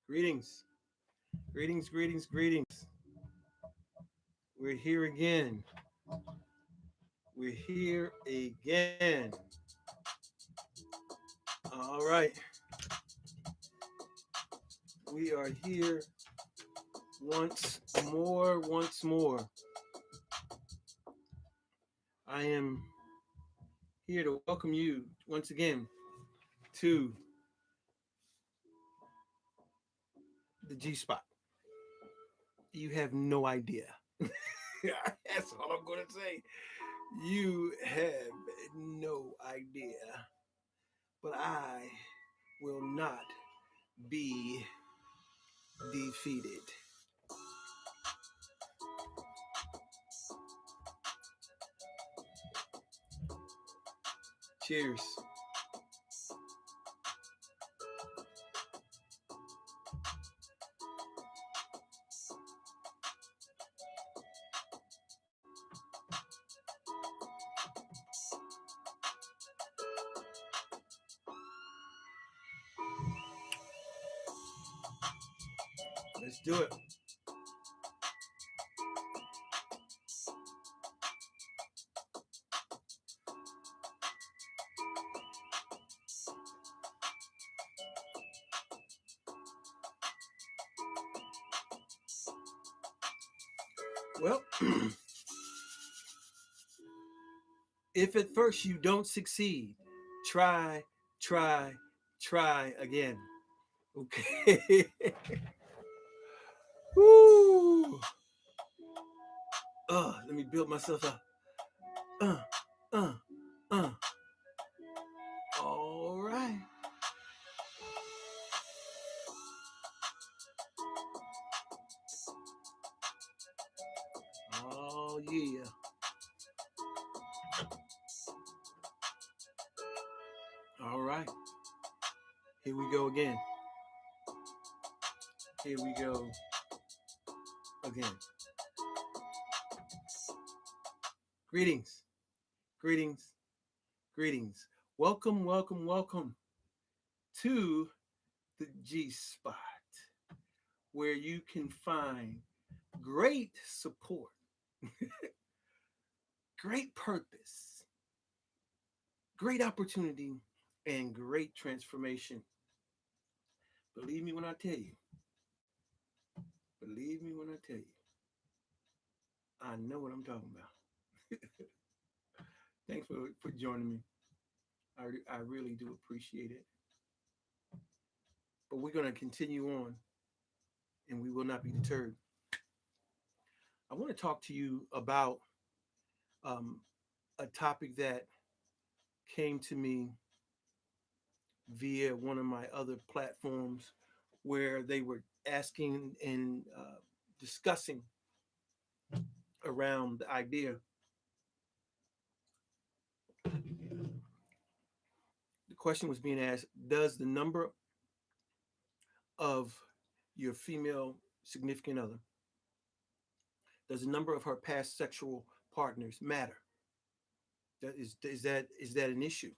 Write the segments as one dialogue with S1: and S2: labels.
S1: Greetings, greetings, greetings, greetings. We're here again. We're here again. All right. We are here once more, once more. I am here to welcome you once again to the G Spot. You have no idea. That's all I'm going to say. You have no idea. But I will not be defeated. Cheers. Let's do it. Well, if at first you don't succeed, try, try, try again. Okay. Woo. Let me build myself up. Uh, uh, uh. All right. Oh yeah. All right. Here we go again. Here we go again. Greetings, greetings, greetings. Welcome, welcome, welcome to the G Spot, where you can find great support, great purpose, great opportunity, and great transformation. Believe me when I tell you, believe me when I tell you, I know what I'm talking about. Thanks for joining me. I really do appreciate it. But we're going to continue on and we will not be deterred. I want to talk to you about um, a topic that came to me via one of my other platforms where they were asking and discussing around the idea. The question was being asked: does the number of your female significant other, does the number of her past sexual partners matter? Is that an issue?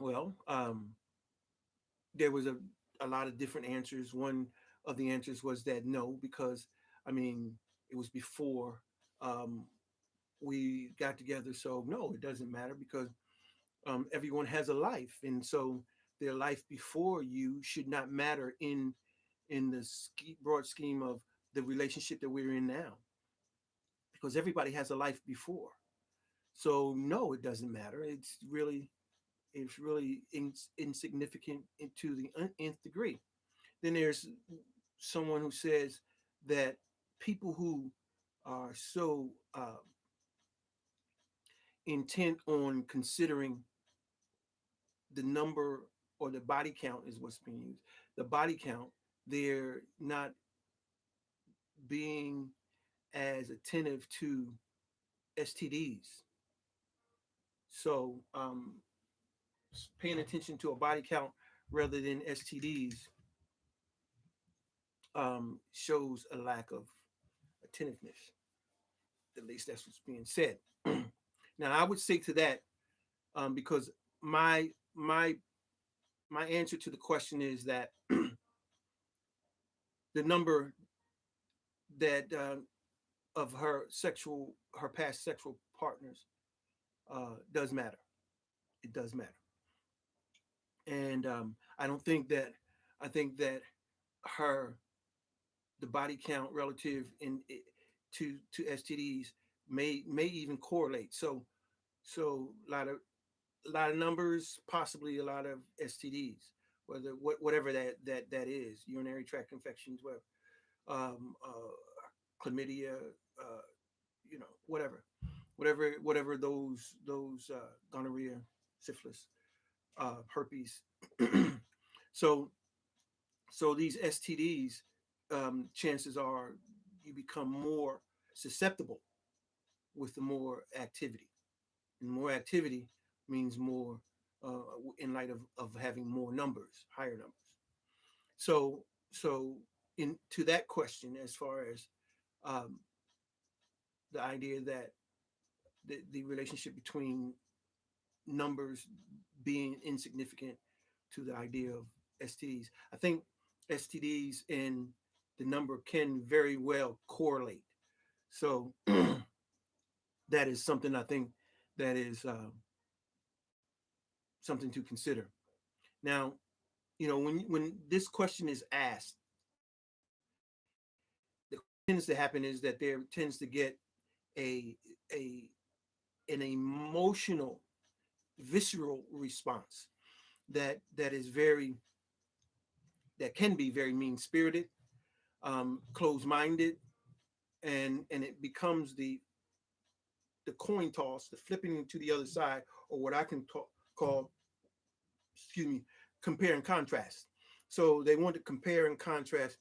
S1: Well, there was a lot of different answers. One of the answers was that no, because I mean it was before um, we got together, so no, it doesn't matter because everyone has a life, and so their life before you should not matter in the broad scheme of the relationship that we're in now, because everybody has a life before. So no, it doesn't matter. It's really insignificant to the nth degree. Then there's someone who says that people who are so intent on considering the number or the body count is what's being used. The body count, they're not being as attentive to STDs. So paying attention to a body count rather than STDs shows a lack of attentiveness. At least that's what's being said. Now, I would say to that, because my my my answer to the question is that the number that of her past sexual partners does matter. It does matter, and I don't think that I think that her the body count relative to STDs may even correlate. So a lot of numbers, possibly a lot of STDs, whatever that is, urinary tract infections, whatever, chlamydia, uh, whatever those gonorrhea, syphilis, herpes. so so these STDs, chances are you become more susceptible with the more activity, and more activity means more in light of having more numbers, higher numbers. So in to that question, as far as um, the idea that the relationship between numbers being insignificant to the idea of STDs. I think STDs and the number can very well correlate. So that is something I think that is something to consider. Now, when this question is asked, the tends to happen is that there tends to get a a an emotional, visceral response that is very that can be very mean spirited, closed minded, and it becomes the coin toss, the flipping to the other side, or what I can call, excuse me, compare and contrast. So they want to compare and contrast,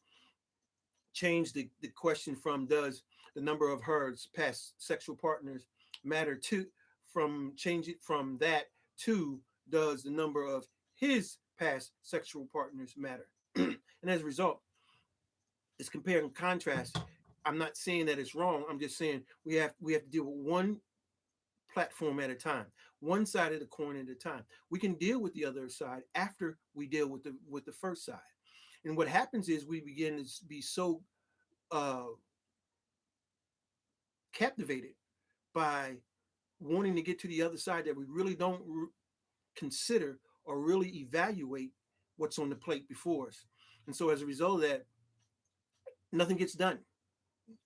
S1: change the question from does the number of her past sexual partners matter to, from change it from that to does the number of his past sexual partners matter. And as a result, it's compare and contrast. I'm not saying that it's wrong. I'm just saying we have to deal with one platform at a time, one side of the coin at a time. We can deal with the other side after we deal with the first side. And what happens is we begin to be so uh, captivated by wanting to get to the other side that we really don't consider or really evaluate what's on the plate before us. And so as a result of that, nothing gets done,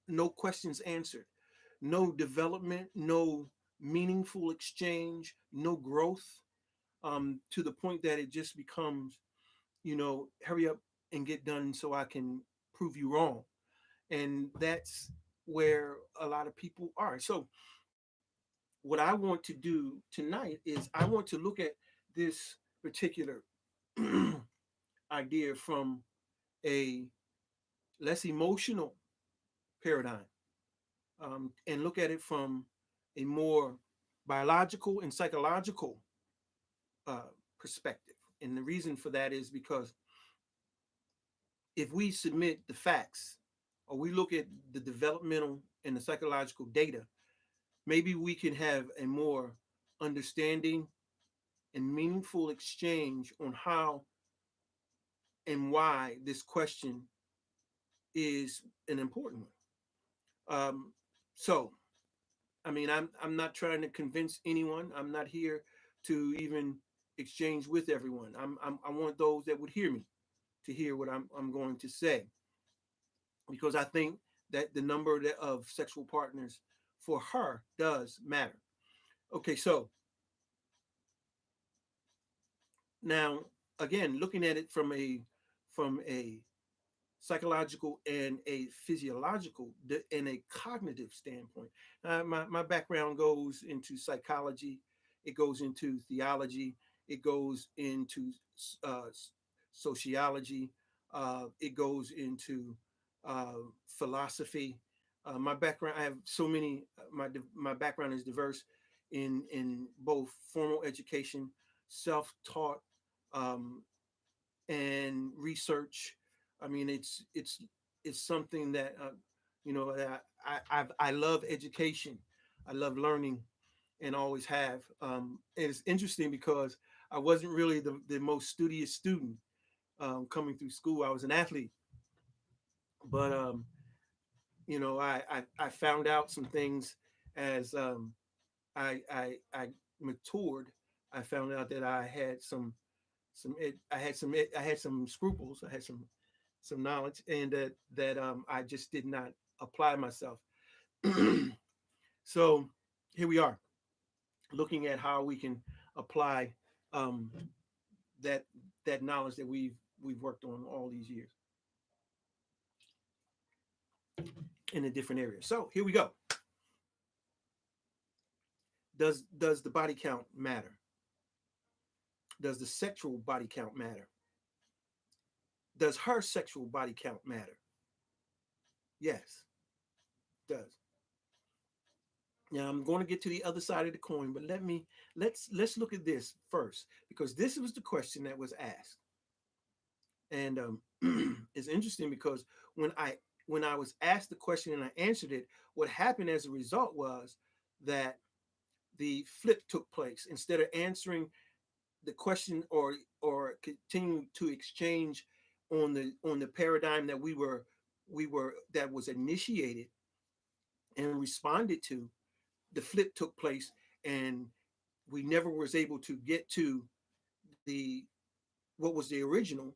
S1: no questions answered, no development, no meaningful exchange, no growth, to the point that it just becomes, hurry up and get done so I can prove you wrong. And that's where a lot of people are. So, what I want to do tonight is I want to look at this particular idea from a less emotional paradigm, and look at it from a more biological and psychological uh, perspective. And the reason for that is because if we submit the facts or we look at the developmental and the psychological data, maybe we can have a more understanding and meaningful exchange on how and why this question is an important one. So, I mean, I'm not trying to convince anyone. I'm not here to even exchange with everyone. I want those that would hear me to hear what I'm going to say, because I think that the number of sexual partners for her does matter. Okay, so now again, looking at it from a psychological and a physiological and a cognitive standpoint. My background goes into psychology, it goes into theology, it goes into uh, sociology, it goes into philosophy. My background, I have so many. My background is diverse in both formal education, self-taught, um, and research. I mean, it's something that that I love education. I love learning, and always have. And it's interesting because I wasn't really the most studious student coming through school. I was an athlete, but I found out some things as I matured. I found out that I had I had some scruples. I had some knowledge, and that I just did not apply myself. So here we are, looking at how we can apply um, that that knowledge that we've worked on all these years in a different area. So here we go. Does the body count matter? Does the sexual body count matter? Does her sexual body count matter? Yes, it does. Now I'm going to get to the other side of the coin, but let's look at this first, because this was the question that was asked. And it's interesting because when I when I was asked the question and I answered it, what happened as a result was that the flip took place. Instead of answering the question or continuing to exchange on the paradigm that we were that was initiated and responded to, the flip took place, and we never was able to get to the what was the original.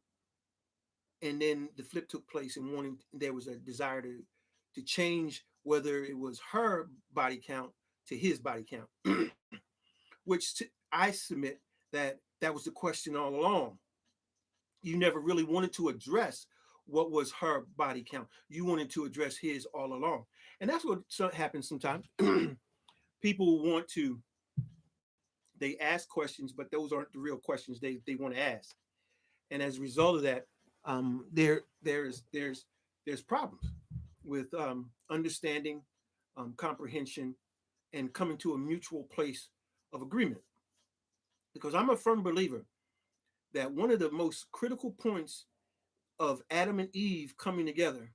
S1: And then the flip took place, and wanting there was a desire to change whether it was her body count to his body count, I submit that was the question all along. You never really wanted to address what was her body count. You wanted to address his all along, and that's what happens sometimes. People want to they ask questions, but those aren't the real questions they want to ask. And as a result of that, there's problems with understanding, comprehension, and coming to a mutual place of agreement. Because I'm a firm believer that one of the most critical points of Adam and Eve coming together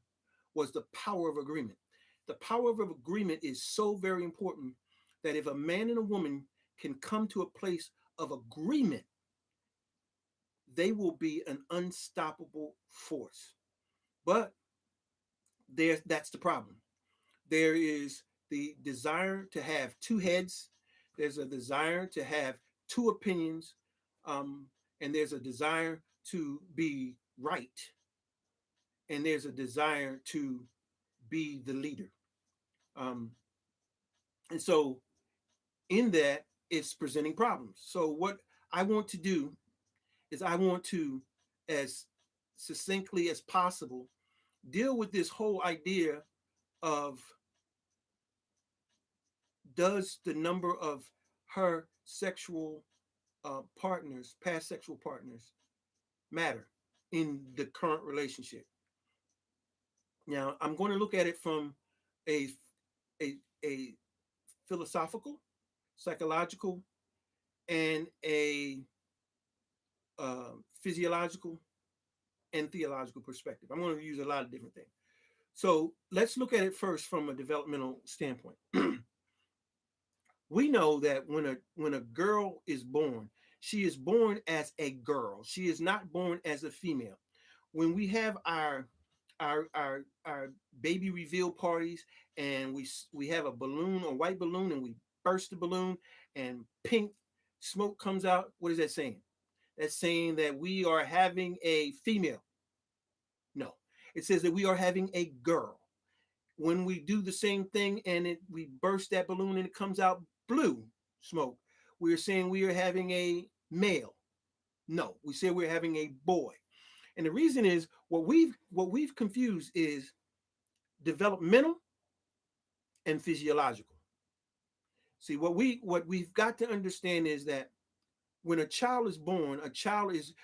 S1: was the power of agreement. The power of agreement is so very important that if a man and a woman can come to a place of agreement, they will be an unstoppable force. But that's the problem. There is the desire to have two heads. There's a desire to have two opinions, um, and there's a desire to be right, and there's a desire to be the leader. Um, and so, in that, it's presenting problems. So, what I want to do is I want to, as succinctly as possible, deal with this whole idea of, does the number of her sexual partners, past sexual partners, matter in the current relationship? Now, I'm going to look at it from a a philosophical, psychological, and a physiological and theological perspective. I'm going to use a lot of different things. So let's look at it first from a developmental standpoint. We know that when a girl is born, she is born as a girl. She is not born as a female. When we have our baby reveal parties, and we have a balloon, a white balloon, and we burst the balloon, and pink smoke comes out, what is that saying? That's saying that we are having a female. No, it says that we are having a girl. When we do the same thing and we burst that balloon and it comes out blue smoke, we're saying we are having a male. No, we say we're having a boy. And the reason is, what we've confused is developmental and physiological. See, what we've got to understand is that when a child is born, a child is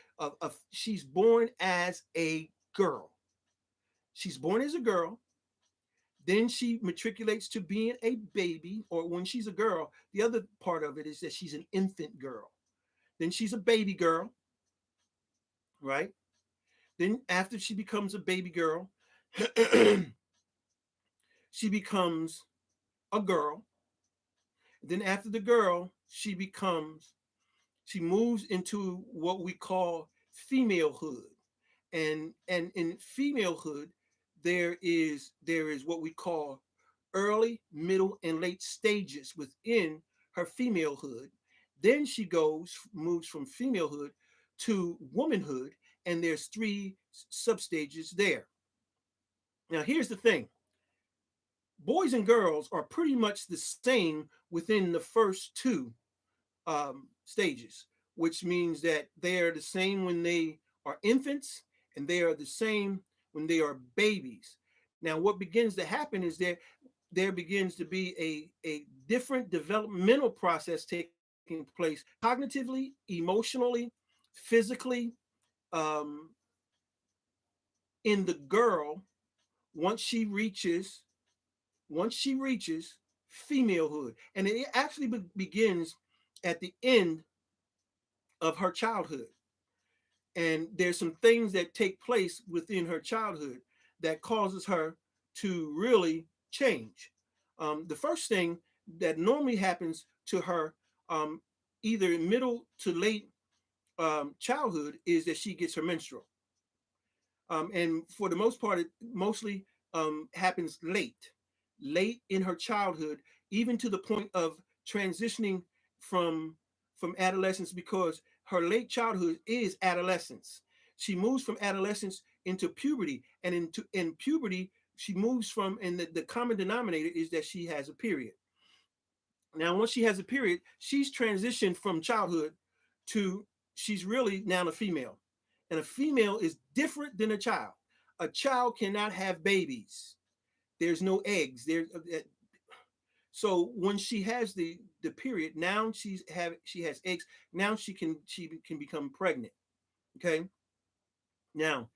S1: she's born as a girl. She's born as a girl. Then she matriculates to being a baby, or when she's a girl, the other part of it is that she's an infant girl. Then she's a baby girl, right? Then after she becomes a baby girl, she becomes a girl. Then after the girl, she moves into what we call femalehood. And in femalehood, there is what we call early, middle, and late stages within her femalehood. Then she moves from femalehood to womanhood, and there's three substages there. Now, here's the thing: boys and girls are pretty much the same within the first two stages, which means that they are the same when they are infants, and they are the same when they are babies. Now, what begins to happen is there begins to be a different developmental process taking place cognitively, emotionally, physically, um, in the girl once she reaches femalehood, and it actually begins at the end of her childhood. And there's some things that take place within her childhood that causes her to really change. The first thing that normally happens to her, um, either middle to late childhood, is that she gets her menstrual. And for the most part, it mostly happens late in her childhood, even to the point of transitioning from from adolescence, because her late childhood is adolescence. She moves from adolescence into puberty, and in puberty she moves from, and the common denominator is that she has a period. Now, once she has a period, she's transitioned from childhood to, she's really now a female. And a female is different than a child. A child cannot have babies. There's no eggs. So when she has the period, now she has eggs. Now she can become pregnant. Okay. Now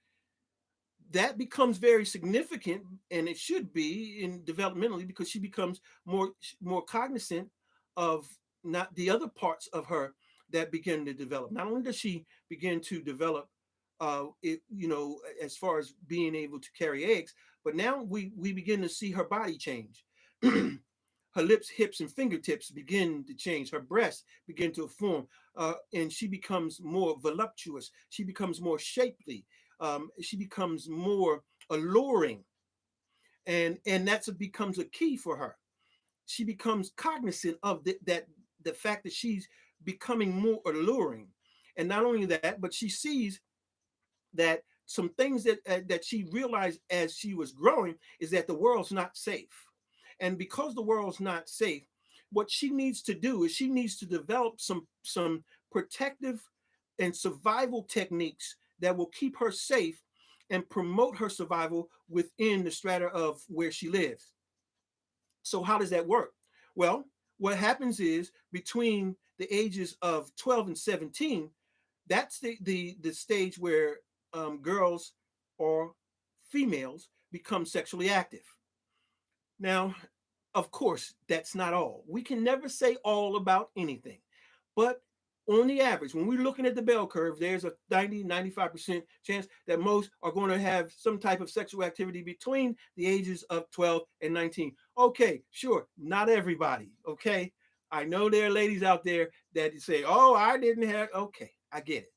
S1: that becomes very significant, and it should be in developmentally, because she becomes more cognizant of not the other parts of her that begin to develop. Not only does she begin to develop, as far as being able to carry eggs, but now we begin to see her body change. Her lips, hips, and fingertips begin to change. Her breasts begin to form, and she becomes more voluptuous. She becomes more shapely. She becomes more alluring, and that's what becomes a key for her. She becomes cognizant of the fact that she's becoming more alluring, and not only that, but she sees that some things that she realized as she was growing is that the world's not safe. And because the world's not safe, what she needs to do is she needs to develop some protective and survival techniques that will keep her safe and promote her survival within the strata of where she lives. So how does that work? Well, what happens is between the ages of 12 and 17, that's the stage where girls or females become sexually active. Now, of course, that's not all. We can never say all about anything. But on the average, when we're looking at the bell curve, there's a 90-95% chance that most are going to have some type of sexual activity between the ages of 12 and 19. Okay, sure, not everybody. Okay. I know there are ladies out there that say, oh, I didn't have. Okay, I get it.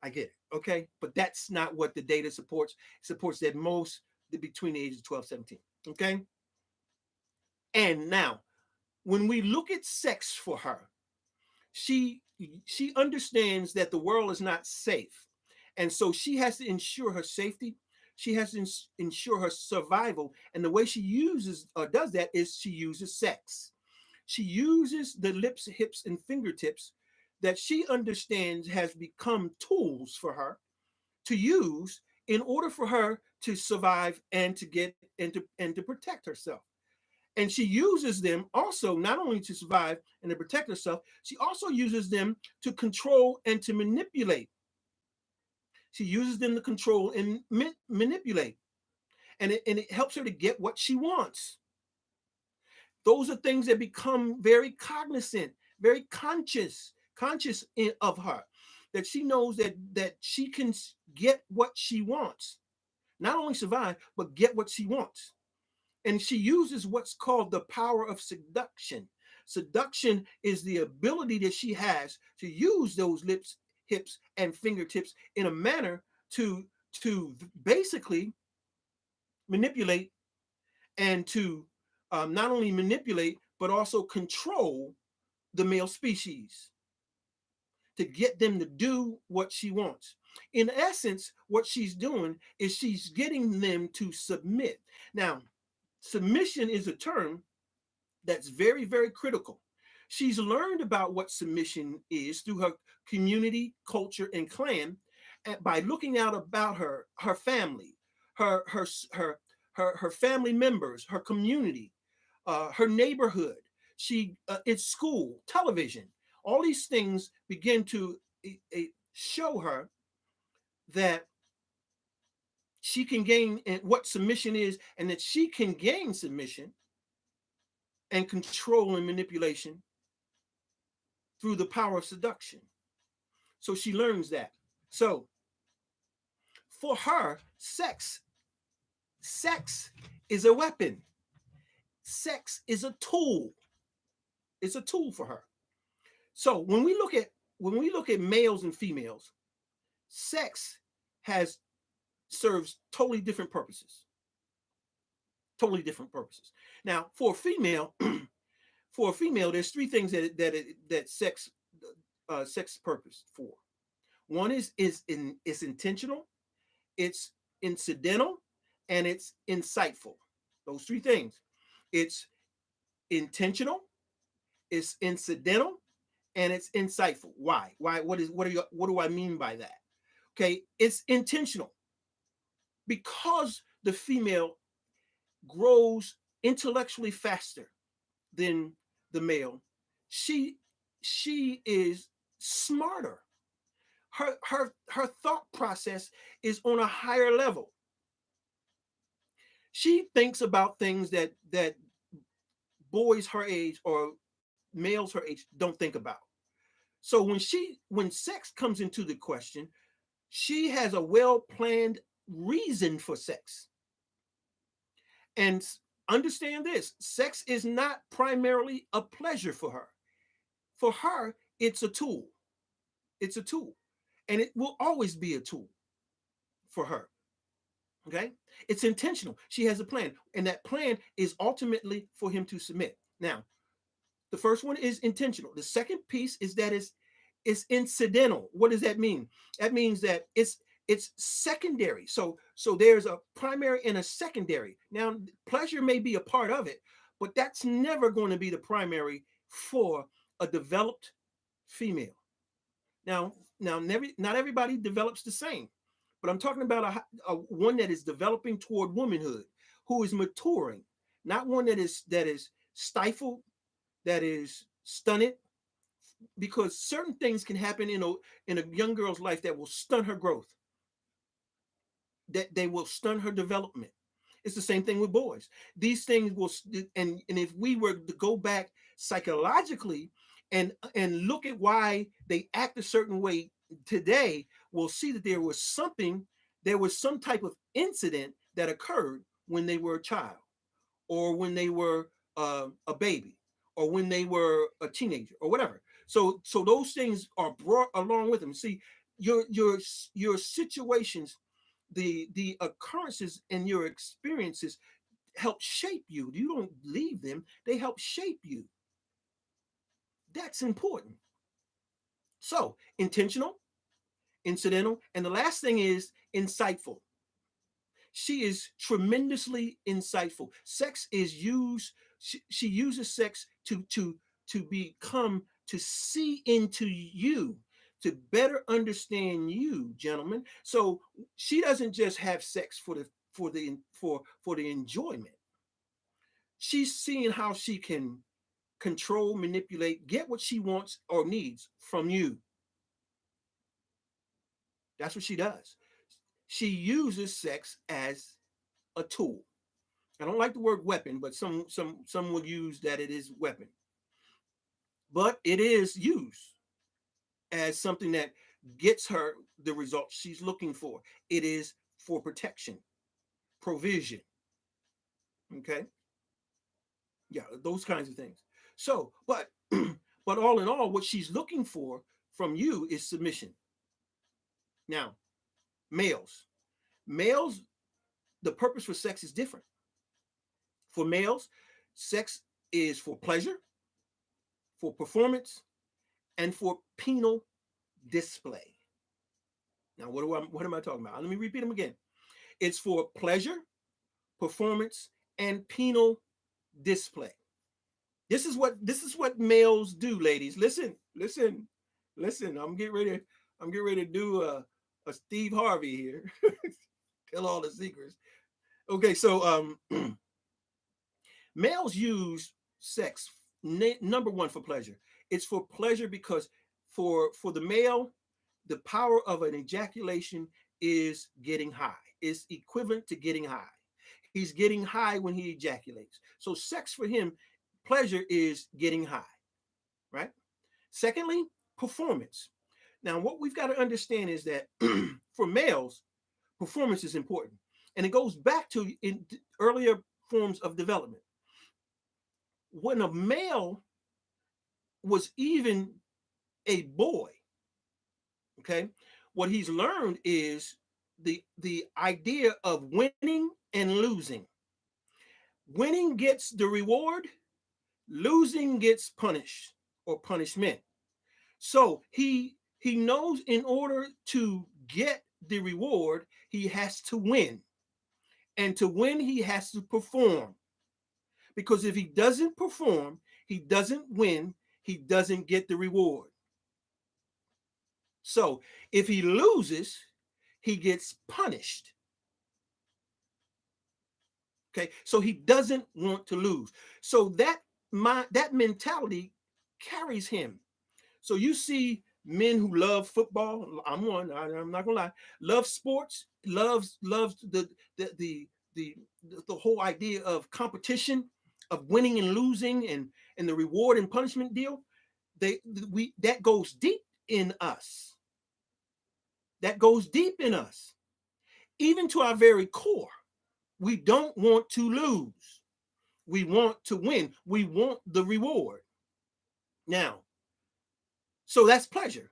S1: I get it. Okay. But that's not what the data supports. It supports that most between the ages of 12, 17. Okay. And now, when we look at sex for her, she she understands that the world is not safe, and so she has to ensure her safety. She has to ensure her survival, and the way she uses or does that is she uses sex. She uses the lips, hips, and fingertips that she understands has become tools for her to use in order for her to survive and to get and to protect herself. And she uses them also not only to survive and to protect herself, she also uses them to control and to manipulate. She uses them to control and manipulate. And it helps her to get what she wants. Those are things that become very cognizant, very conscious of her, that she knows that she can get what she wants, not only survive, but get what she wants. And she uses what's called the power of seduction. Seduction is the ability that she has to use those lips, hips, and fingertips in a manner to basically manipulate and to not only manipulate but also control the male species to get them to do what she wants. In essence, what she's doing is she's getting them to submit. Now, submission is a term that's very, very critical. She's learned about what submission is through her community, culture, and clan, and by looking out about her family, her her her family members, her community, her neighborhood. She it's school, television. All these things begin to show her that she can gain and what submission is, and that she can gain submission and control and manipulation through the power of seduction. So she learns that. So for her, sex is a weapon. Sex is a tool. It's a tool for her. So when we look at males and females, sex has serves totally different purposes. Totally different purposes. Now, for a female, there's three things that sex purpose for. One is intentional, it's incidental, and it's insightful. Those three things. It's intentional, it's incidental, and it's insightful. Why? Why? What do I mean by that? Okay, it's intentional because the female grows intellectually faster than the male. She she is smarter. Her thought process is on a higher level. She thinks about things that boys her age or males her age don't think about. So when sex comes into the question, she has a well planned reason for sex. And understand this, sex is not primarily a pleasure for her. For her, it's a tool. It's a tool. And it will always be a tool for her. Okay? It's intentional. She has a plan. And that plan is ultimately for him to submit. Now, the first one is intentional. The second piece is that it's incidental. What does that mean? That means that it's secondary. So there's a primary and a secondary. Now, pleasure may be a part of it, but that's never going to be the primary for a developed female. Now, not everybody develops the same, but I'm talking about a one that is developing toward womanhood, who is maturing, not one that is stifled, that is stunted, because certain things can happen in a young girl's life that will stunt her growth, that they will stunt her development. It's the same thing with boys. These things will, and if we were to go back psychologically and look at why they act a certain way today, we'll see that there was some type of incident that occurred when they were a child, or when they were a baby, or when they were a teenager, or whatever. So those things are brought along with them. See, your situations, the occurrences and your experiences help shape you. You don't leave them; they help shape you. That's important. So intentional, incidental, and the last thing is insightful. She is tremendously insightful. Sex is used. She uses sex to become to see into you, to better understand you, gentlemen. So she doesn't just have sex for the enjoyment. She's seeing how she can control, manipulate, get what she wants or needs from you. That's what she does. She uses sex as a tool. I don't like the word weapon, but some will use that it is weapon. But it is used as something that gets her the results she's looking for. It is for protection, provision. Okay? Yeah, those kinds of things. So, but but all in all, what she's looking for from you is submission. Now, males, males, the purpose for sex is different. For males, sex is for pleasure, for performance, and for penal display. Now, what am I talking about? Let me repeat them again. It's for pleasure, performance, and penal display. This is what males do, ladies. Listen, listen, listen. I'm getting ready to do a Steve Harvey here. Tell all the secrets. Okay, so males use sex number one for pleasure. It's for pleasure because for the male, the power of an ejaculation is getting high. It's equivalent to getting high. He's getting high when he ejaculates. So sex for him, pleasure is getting high, right? Secondly, performance. Now, what we've got to understand is that for males, performance is important. And it goes back to in earlier forms of development. When a male was even a boy, okay, what he's learned is the idea of winning and losing. Winning gets the reward, losing gets punished or punishment. So he knows in order to get the reward, he has to win. And to win, he has to perform. Because if he doesn't perform, he doesn't win, he doesn't get the reward. So if he loses, he gets punished. Okay, so he doesn't want to lose. So that mentality carries him. So you see men who love football. I'm one. I'm not gonna lie. Love sports. Loves the the whole idea of competition, of winning and losing, and the reward and punishment deal. They we That goes deep in us. That goes deep in us, even to our very core. We don't want to lose. We want to win. We want the reward. Now, so that's pleasure.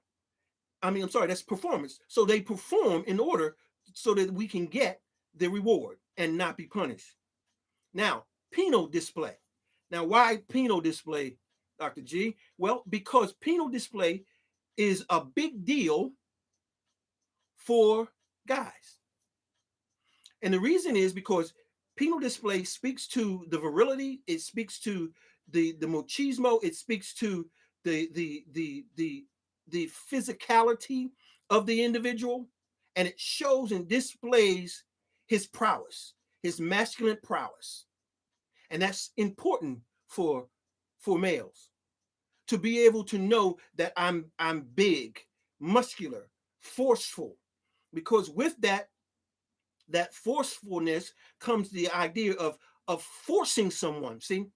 S1: I'm sorry, that's performance. So they perform in order so that we can get the reward and not be punished. Now, penal display. Now, why penal display, Dr. G? Well, because penal display is a big deal for guys. And the reason is because penal display speaks to the virility, it speaks to the machismo, it speaks to the the the the the physicality of the individual, and it shows and displays his prowess, his masculine prowess. And that's important for males to be able to know that I'm big, muscular, forceful, because with that forcefulness comes the idea of forcing someone. See,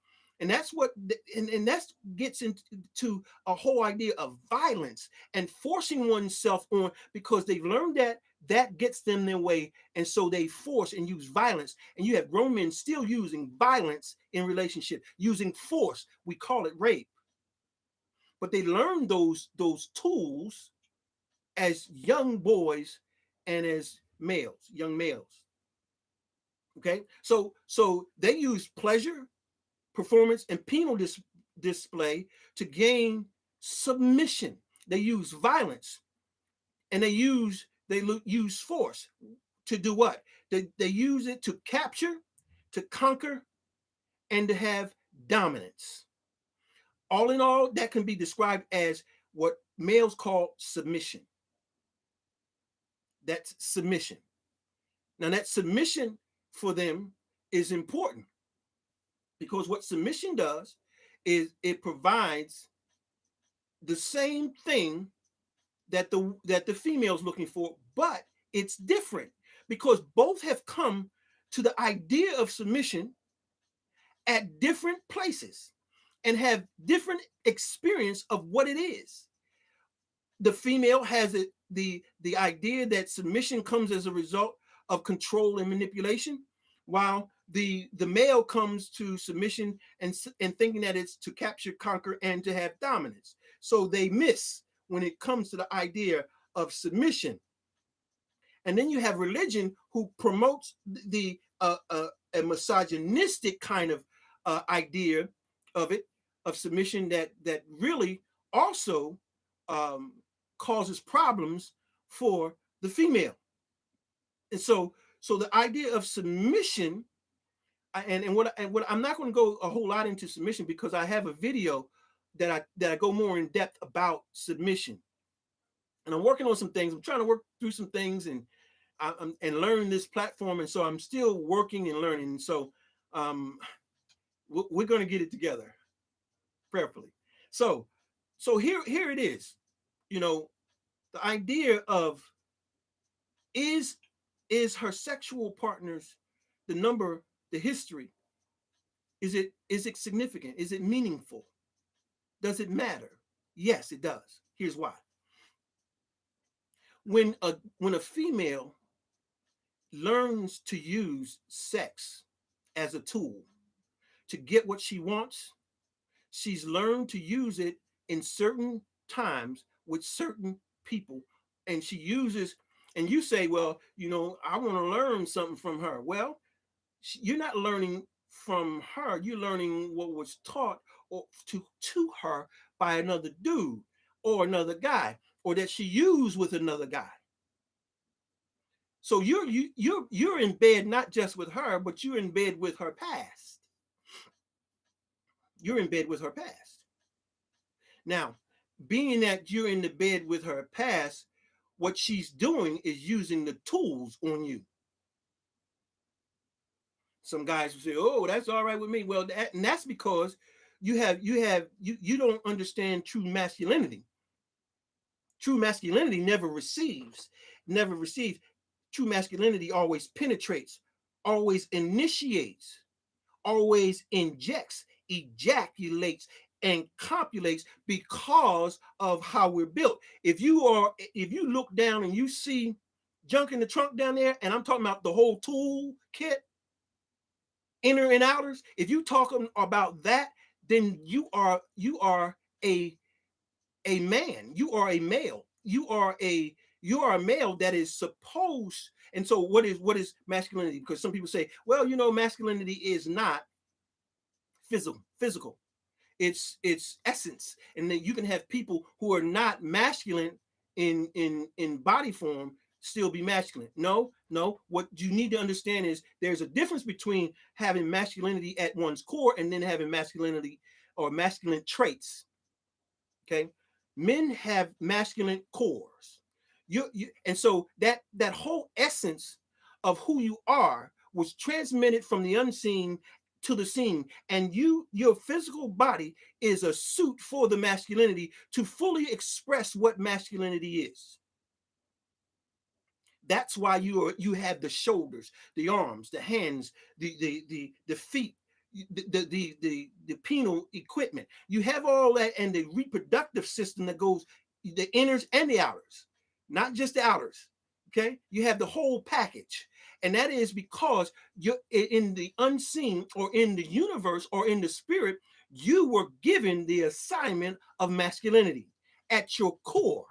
S1: and that's what and that gets into a whole idea of violence and forcing oneself on, because they've learned that that gets them their way, and so they force and use violence. And you have grown men still using violence in relationship, using force. We call it rape, but they learn those tools as young boys and as males, young males. Okay, so they use pleasure, performance, and penal display to gain submission. They use violence, and they use force to do what? They use it to capture, to conquer, and to have dominance. All in all, that can be described as what males call submission. That's submission. Now, that submission for them is important, because what submission does is it provides the same thing that the female's looking for, but it's different because both have come to the idea of submission at different places and have different experience of what it is. The female has the idea that submission comes as a result of control and manipulation, while the male comes to submission and thinking that it's to capture, conquer, and to have dominance. So they miss when it comes to the idea of submission. And then you have religion who promotes the a misogynistic kind of idea of it, of submission, that really also um, causes problems for the female. And so the idea of submission, and what I'm not going to go a whole lot into submission because I have a video that I go more in depth about submission, and I'm working on some things. I'm trying to work through some things and learn this platform, and so I'm still working and learning. And so um, we're going to get it together, prayerfully. So here it is. You know, the idea of is is her sexual partner's the number, the history, is it significant? Is it meaningful? Does it matter? Yes, it does. Here's why. When a female learns to use sex as a tool to get what she wants, she's learned to use it in certain times with certain people. And she uses, and you say, well, I want to learn something from her. Well, you're not learning from her. You're learning what was taught or to her by another dude or another guy, or that she used with another guy. So you're in bed not just with her, but you're in bed with her past. You're in bed with her past. Now, being that you're in the bed with her past, what she's doing is using the tools on you. Some guys will say, "Oh, that's all right with me." Well, and that's because you don't understand true masculinity. True masculinity never receives. True masculinity always penetrates, always initiates, always injects, ejaculates, and copulates because of how we're built. If you look down and you see junk in the trunk down there, and I'm talking about the whole tool kit, inner and outers, if you talking about that, then you are a man. You are a male. You are a male that is supposed. And so what is masculinity? Because some people say, well, masculinity is not physical. It's essence. And then you can have people who are not masculine in body form still be masculine. No, what you need to understand is there's a difference between having masculinity at one's core and then having masculinity or masculine traits. Okay, men have masculine cores. And so that whole essence of who you are was transmitted from the unseen to the seen, and your physical body is a suit for the masculinity to fully express what masculinity is. That's why you have the shoulders, the arms, the hands, the feet, the penile equipment. You have all that, and the reproductive system that goes, the inners and the outers, not just the outers. Okay, you have the whole package, and that is because you're in the unseen, or in the universe, or in the spirit. You were given the assignment of masculinity at your core.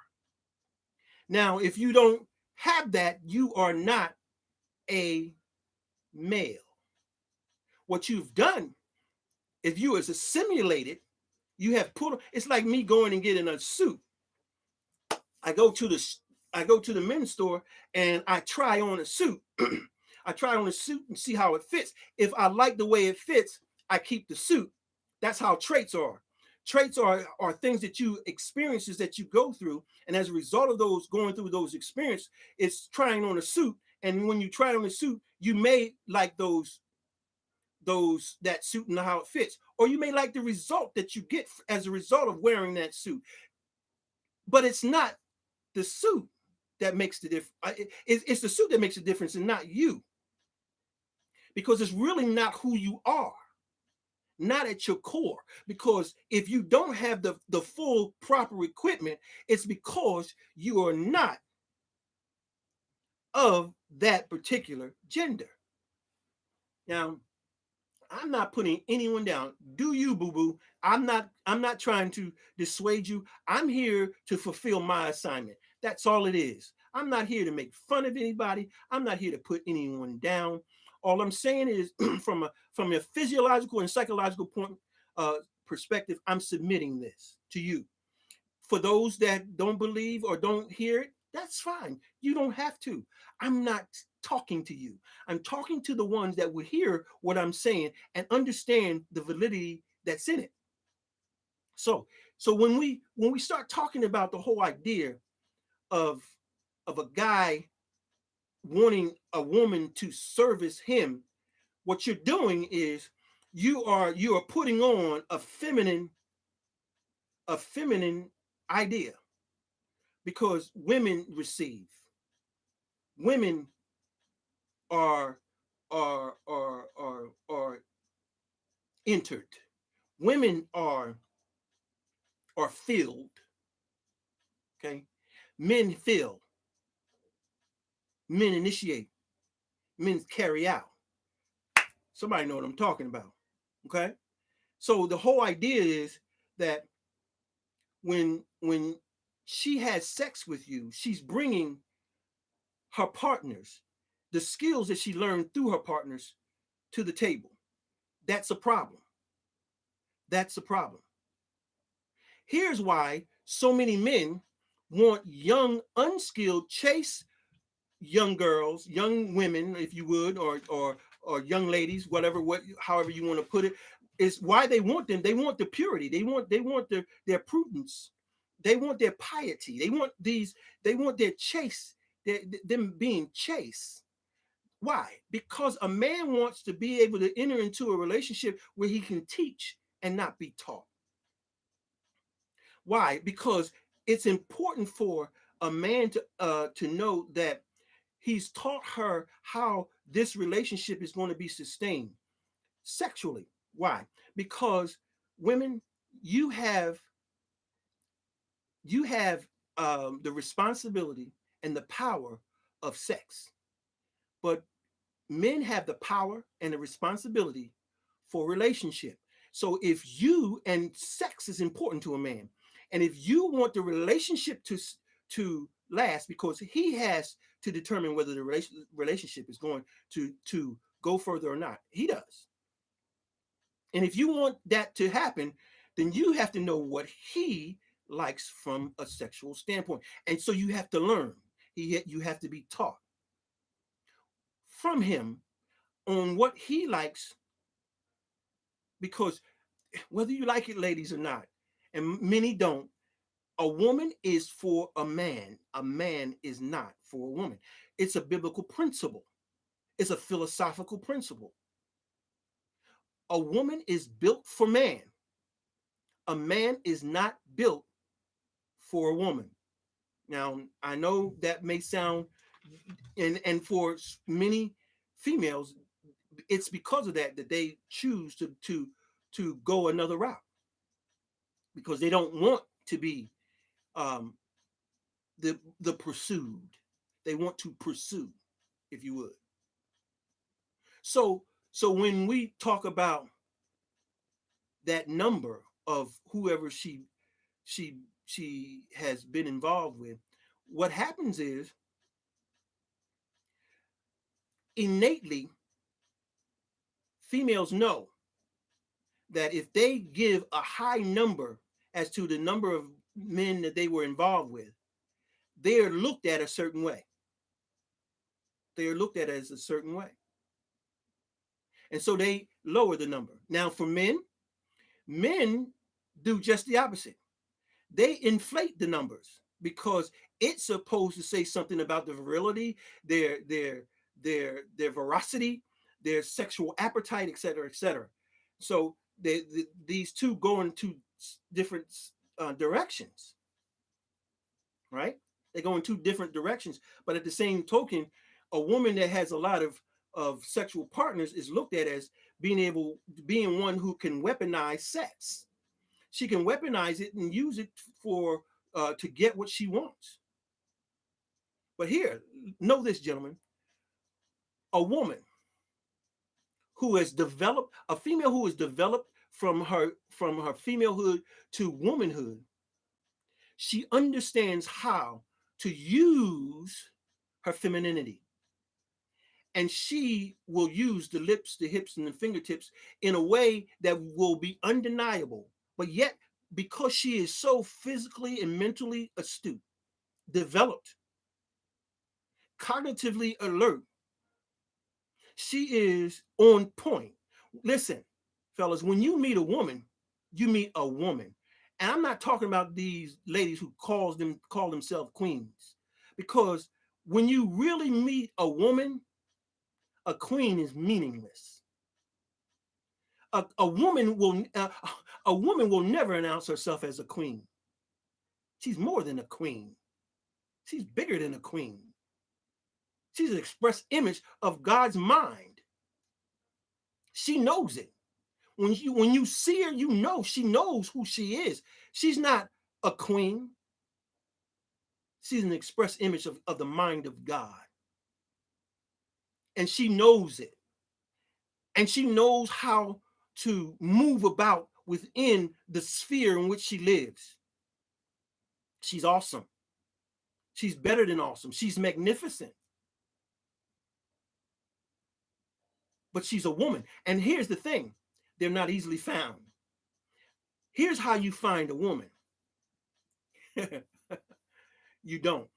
S1: Now, if you don't have that, you are not a male. What you've done, if you as assimilated, you have put. It's like me going and getting a suit. I go to the men's store and I try on a suit. I try on a suit and see how it fits. If I like the way it fits, I keep the suit. That's how traits are. Traits are things that you experiences that you go through, and as a result of those going through those experiences, it's trying on a suit. And when you try on a suit, you may like that suit and how it fits, or you may like the result that you get as a result of wearing that suit. But it's not the suit that makes the difference. It's the suit that makes the difference, and not you, because it's really not who you are, not at your core. Because if you don't have the full proper equipment, it's because you are not of that particular gender. Now, I'm not putting anyone down. Do you, boo boo? I'm not trying to dissuade you. I'm here to fulfill my assignment. That's all it is. I'm not here to make fun of anybody. I'm not here to put anyone down. All I'm saying is, from a physiological and psychological point uh, perspective, I'm submitting this to you. For those that don't believe or don't hear it, that's fine. You don't have to. I'm not talking to you. I'm talking to the ones that will hear what I'm saying and understand the validity that's in it. So, when we start talking about the whole idea of a guy wanting a woman to service him, what you're doing is you are putting on a feminine idea, because women receive, women are are entered, women are filled. Okay, men fill, men initiate, men carry out. Somebody know what I'm talking about. Okay, so the whole idea is that when she has sex with you, she's bringing her partners, the skills that she learned through her partners, to the table. That's a problem. That's a problem. Here's why so many men want young, unskilled, chase young girls, young women, if you would, or young ladies, however you want to put it, is why they want them. They want the purity. They want their prudence. They want their piety. They want their chase, them being chaste. Why? Because a man wants to be able to enter into a relationship where he can teach and not be taught. Why? Because it's important for a man to know that he's taught her how this relationship is going to be sustained sexually. Why? Because women, you have you have the responsibility and the power of sex, but men have the power and the responsibility for relationship. So if you and sex is important to a man, and if you want the relationship to last, because he has to determine whether the relationship is going to go further or not. He does. And if you want that to happen, then you have to know what he likes from a sexual standpoint. And so you have to learn. You have to be taught from him on what he likes, because whether you like it, ladies, or not, and many don't, a woman is for a man is not for a woman. It's a biblical principle, it's a philosophical principle. A woman is built for man, a man is not built for a woman. Now, I know that may sound, and for many females, it's because of that they choose to go another route, because they don't want to be um, the pursued. They want to pursue, if you would. So when we talk about that number of whoever she she has been involved with, what happens is, innately, females know that if they give a high number as to the number of men that they were involved with, they are looked at a certain way. They are looked at as a certain way. And so they lower the number. Now, for men do just the opposite. They inflate the numbers, because it's supposed to say something about the virility, their veracity, their sexual appetite, etc., etc. So these two go in two different directions, right? They go in two different directions, but at the same token, a woman that has a lot of sexual partners is looked at as being one who can weaponize sex. She can weaponize it and use it for to get what she wants. But here, know this, gentlemen: a woman who has developed, a female who has developed from her femalehood to womanhood, she understands how to use her femininity. And she will use the lips, the hips, and the fingertips in a way that will be undeniable. But yet, because she is so physically and mentally astute, developed, cognitively alert, she is on point. Listen, fellas, when you meet a woman, you meet a woman. And I'm not talking about these ladies who call themselves queens. Because when you really meet a woman, a queen is meaningless. A woman will never announce herself as a queen. She's more than a queen. She's bigger than a queen. She's an express image of God's mind. She knows it. When you see her, you know she knows who she is. She's not a queen. She's an express image of the mind of God. And she knows it. And she knows how to move about within the sphere in which she lives. She's awesome. She's better than awesome. She's magnificent. But she's a woman. And here's the thing, they're not easily found. Here's how you find a woman. You don't.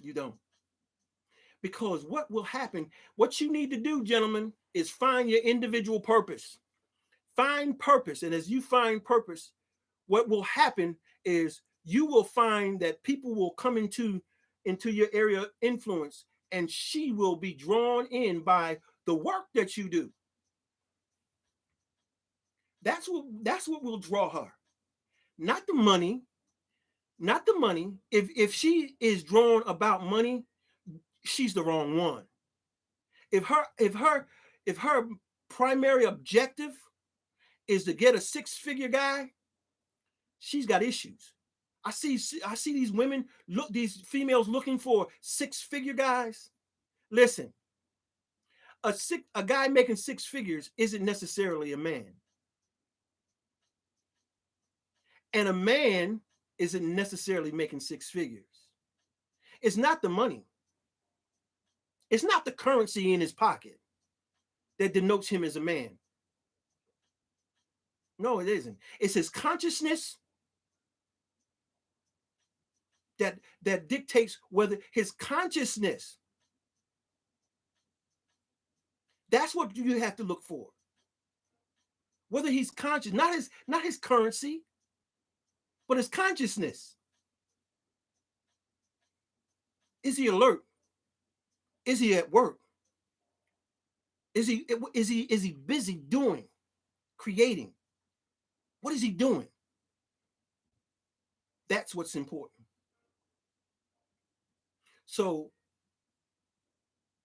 S1: You don't. Because what will happen, what you need to do, gentlemen, is find your individual purpose. Find purpose. And as you find purpose, what will happen is you will find that people will come into your area of influence, and she will be drawn in by the work that you do. That's what will draw her. Not the money, not the money. If she is drawn about money, she's the wrong one. If her primary objective is to get a six-figure guy, she's got issues. I see these women these females looking for six-figure guys. Listen, a guy making six figures isn't necessarily a man. And a man isn't necessarily making six figures. It's not the money. It's not the currency in his pocket that denotes him as a man. No, it isn't. It's his consciousness that dictates whether his consciousness. That's what you have to look for. Whether he's conscious, not his currency, but his consciousness. Is he alert? Is he at work? Is he busy doing, creating? What is he doing? That's what's important. So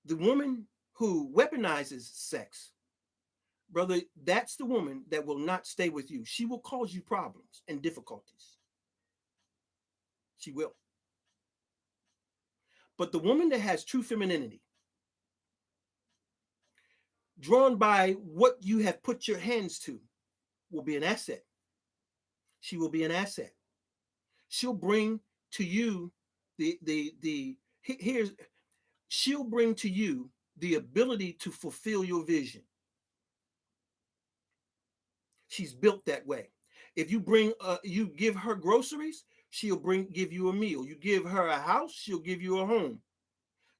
S1: the woman who weaponizes sex, brother, that's the woman that will not stay with you. She will cause you problems and difficulties. She will. But the woman that has true femininity, drawn by what you have put your hands to, will be an asset. She will be an asset. She'll bring to you here's she'll bring to you the ability to fulfill your vision. She's built that way. If you give her groceries, she'll give you a meal. You give her a house, she'll give you a home.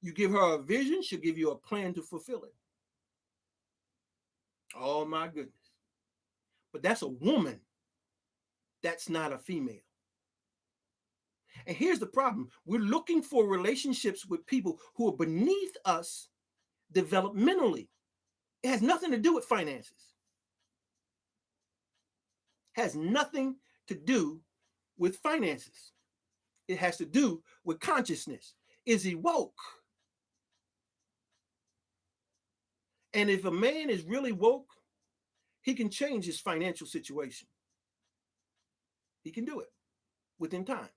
S1: You give her a vision, she'll give you a plan to fulfill it. Oh my goodness. But that's a woman. That's not a female. And here's the problem. We're looking for relationships with people who are beneath us developmentally. It has nothing to do with finances. It has nothing to do with finances. It has to do with consciousness. Is he woke? And if a man is really woke, he can change his financial situation. He can do it within time.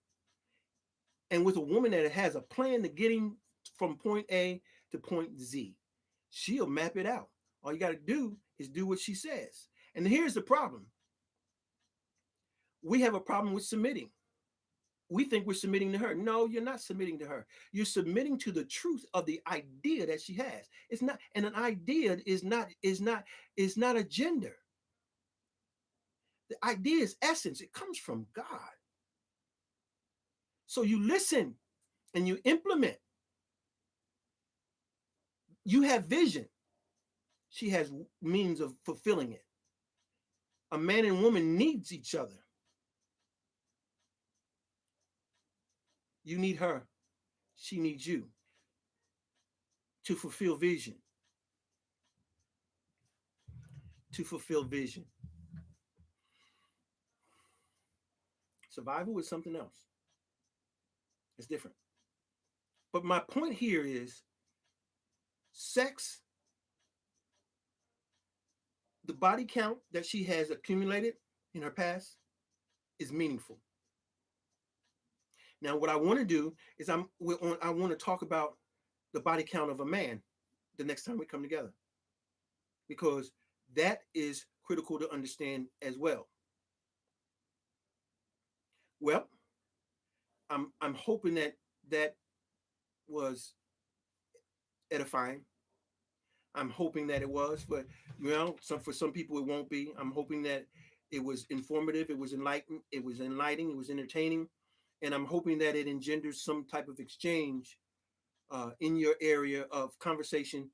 S1: And with a woman that has a plan to get him from point A to point Z. She'll map it out. All you got to do is do what she says. And here's the problem: we have a problem with submitting. We think we're submitting to her. No, you're not submitting to her. You're submitting to the truth of the idea that she has. It's not, and an idea is not a gender. The idea is essence. It comes from God. So you listen and you implement. You have vision. She has means of fulfilling it. A man and woman needs each other. You need her. She needs you to fulfill vision. To fulfill vision. Survival is something else. It's different. But my point here is sex, the body count that she has accumulated in her past is meaningful. Now, what I want to do is I want to talk about the body count of a man the next time we come together, because that is critical to understand as well. Well, I'm hoping that that was edifying. I'm hoping that it was, but for some people it won't be. I'm hoping that it was informative, it was enlightening, it was entertaining, and I'm hoping that it engenders some type of exchange in your area of conversation,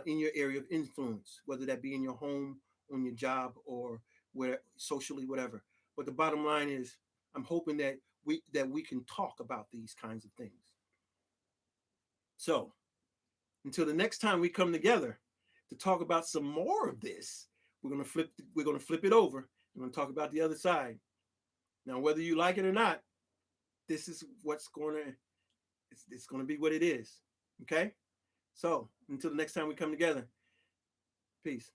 S1: in your area of influence, whether that be in your home, on your job, or where socially, whatever. But the bottom line is, I'm hoping that we can talk about these kinds of things. So until the next time we come together to talk about some more of this, we're gonna flip it over. We're gonna talk about the other side. Now, whether you like it or not, this is what's gonna it's gonna be what it is. Okay? So until the next time we come together, peace.